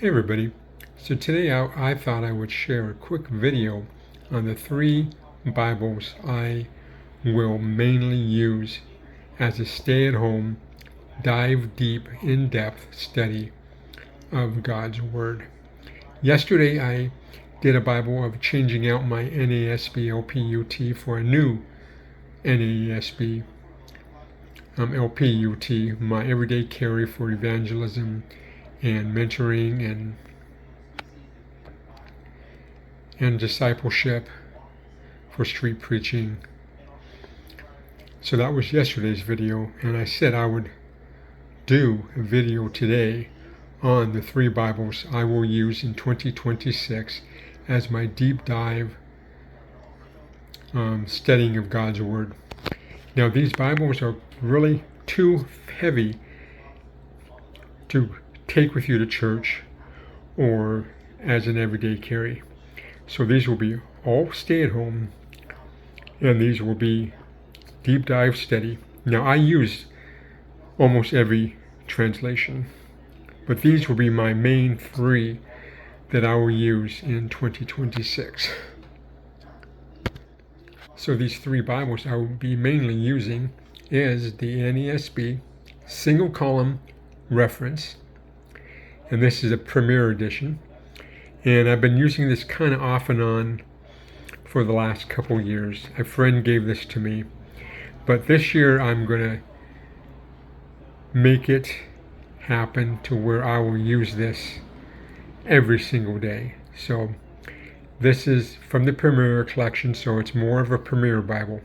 Hey everybody, so today I thought I would share a quick video on the 3 Bibles I will mainly use as a stay-at-home, dive deep, in-depth study of God's Word. Yesterday I did a Bible of changing out my NASB LPUT for a new NASB LPUT, my everyday carry for evangelism and mentoring and discipleship for street preaching. So that was yesterday's video, and I said I would do a video today on the 3 Bibles I will use in 2026 as my deep dive studying of God's Word. Now these Bibles are really too heavy to take with you to church or as an everyday carry. So these will be all stay at home, and these will be deep dive study. Now I use almost every translation, but these will be my main 3 that I will use in 2026. So these 3 Bibles I will be mainly using is the NASB single column reference, and this is a Premier Edition, and I've been using this kind of off and on for the last couple years. A friend gave this to me, but this year I'm going to make it happen to where I will use this every single day. So this is from the Premier collection, so it's more of a Premier Bible,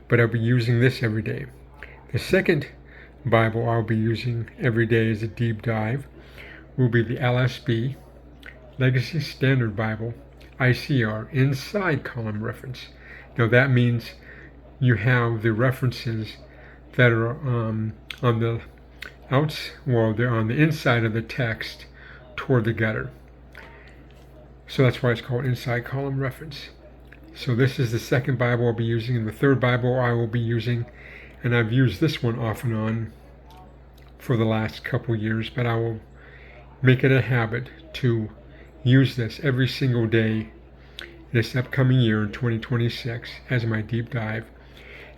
but I'll be using this every day. The second Bible I'll be using every day as a deep dive will be the LSB, Legacy Standard Bible, ICR, inside column reference. Now that means you have the references that are they're on the inside of the text toward the gutter. So that's why it's called inside column reference. So this is the second Bible I'll be using, and the third Bible I will be using, and I've used this one off and on for the last couple years, but I will make it a habit to use this every single day this upcoming year in 2026 as my deep dive.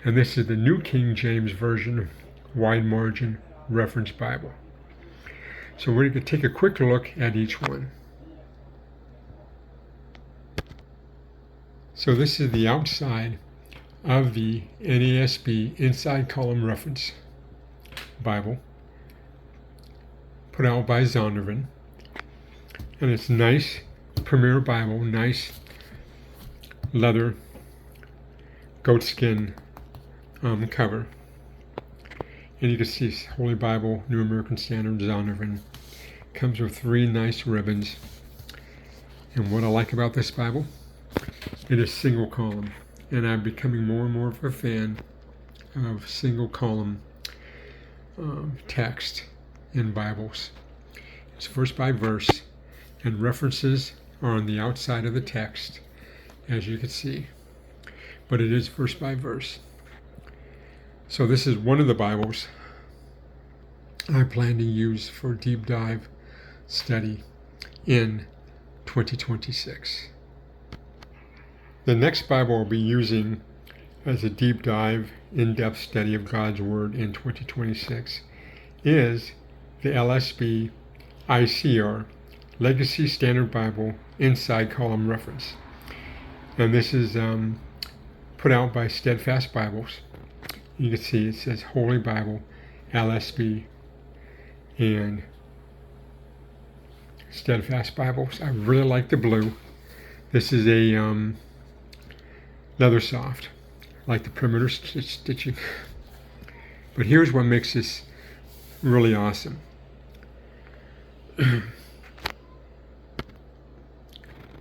And this is the New King James Version Wide Margin Reference Bible. So we're going to take a quick look at each one. So this is the outside of the NASB Inside Column Reference Bible, put out by Zondervan, and it's nice Premier Bible, nice leather goatskin cover, and you can see Holy Bible, New American Standard, Zondervan. Comes with 3 nice ribbons, and what I like about this Bible, it is single column, and I'm becoming more and more of a fan of single column text in Bibles. It's verse by verse, and references are on the outside of the text, as you can see, but it is verse by verse. So this is one of the Bibles I plan to use for deep dive study in 2026. The next Bible I'll be using as a deep dive, in-depth study of God's Word in 2026 is the LSB ICR, Legacy Standard Bible, Inside Column Reference. And this is put out by Steadfast Bibles. You can see it says Holy Bible, LSB, and Steadfast Bibles. I really like the blue. This is a leather soft, like the perimeter stitching. But here's what makes this really awesome.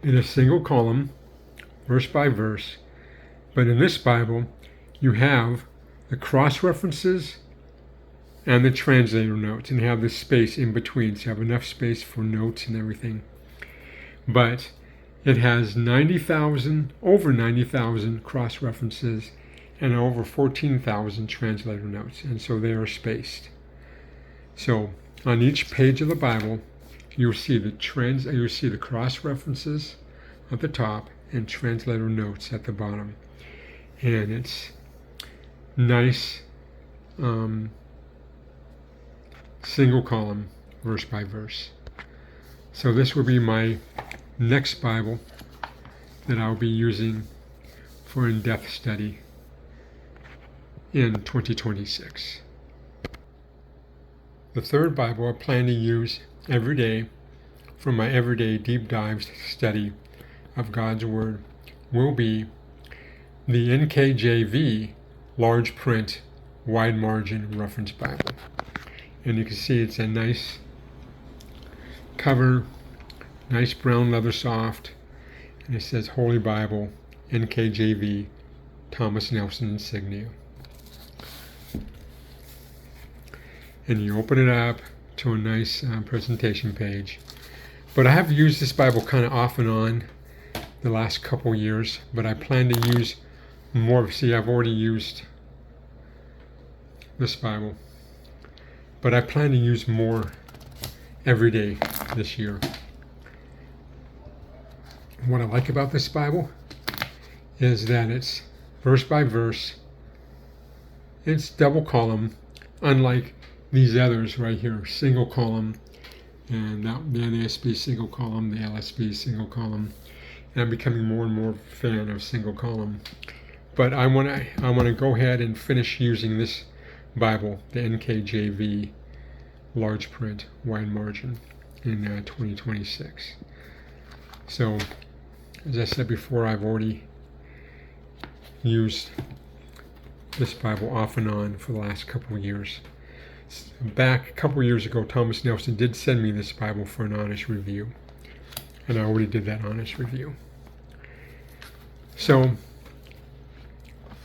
In a single column, verse by verse, but in this Bible, you have the cross references and the translator notes, and have this space in between, so you have enough space for notes and everything. But it has over 90,000 cross references and over 14,000 translator notes, and so they are spaced. So on each page of the Bible, you'll see the cross references at the top and translator notes at the bottom. And it's nice single column, verse by verse. So this will be my next Bible that I'll be using for in-depth study in 2026. The third Bible I plan to use every day for my everyday deep dive study of God's Word will be the NKJV large print wide margin reference Bible. And you can see it's a nice cover, nice brown leather soft, and it says Holy Bible NKJV Thomas Nelson insignia. And you open it up to a nice presentation page. But I have used this Bible kind of off and on the last couple years, but I plan to use more. See, I've already used this Bible, but I plan to use more every day this year. What I like about this Bible is that it's verse by verse. It's double column, unlike these others right here, single column, and now the NASB single column, the LSB single column. And I'm becoming more and more fan of single column. But I want to go ahead and finish using this Bible, the NKJV large print wide margin, in 2026. So, as I said before, I've already used this Bible off and on for the last couple of years. Back a couple of years ago, Thomas Nelson did send me this Bible for an honest review, and I already did that honest review. So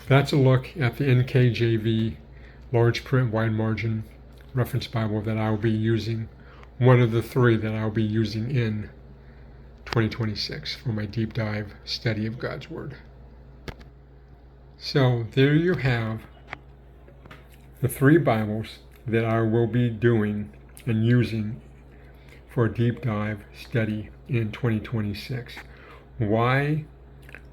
that's a look at the NKJV large print wide margin reference Bible that I'll be using, one of the three that I'll be using in 2026 for my deep dive study of God's Word. So there you have the three Bibles that I will be doing and using for a deep dive study in 2026. Why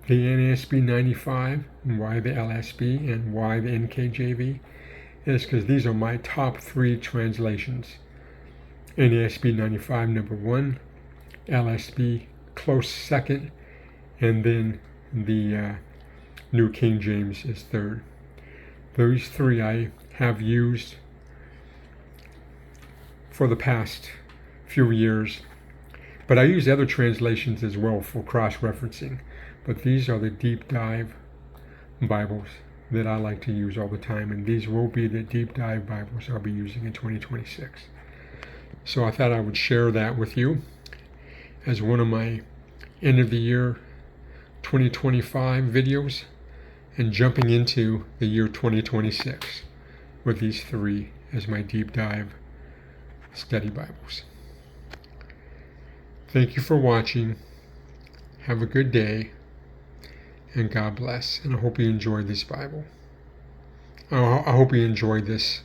the NASB 95 and why the LSB and why the NKJV is because these are my top three translations. NASB 95 number one, LSB close second, and then the New King James is third. Those three I have used for the past few years, but I use other translations as well for cross-referencing. But these are the deep dive Bibles that I like to use all the time, and these will be the deep dive Bibles I'll be using in 2026. So I thought I would share that with you as one of my end of the year 2025 videos, and jumping into the year 2026 with these three as my deep dive study Bibles. Thank you for watching. Have a good day, and God bless. And I hope you enjoyed this Bible. I hope you enjoyed this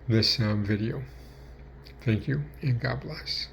video. Thank you, and God bless.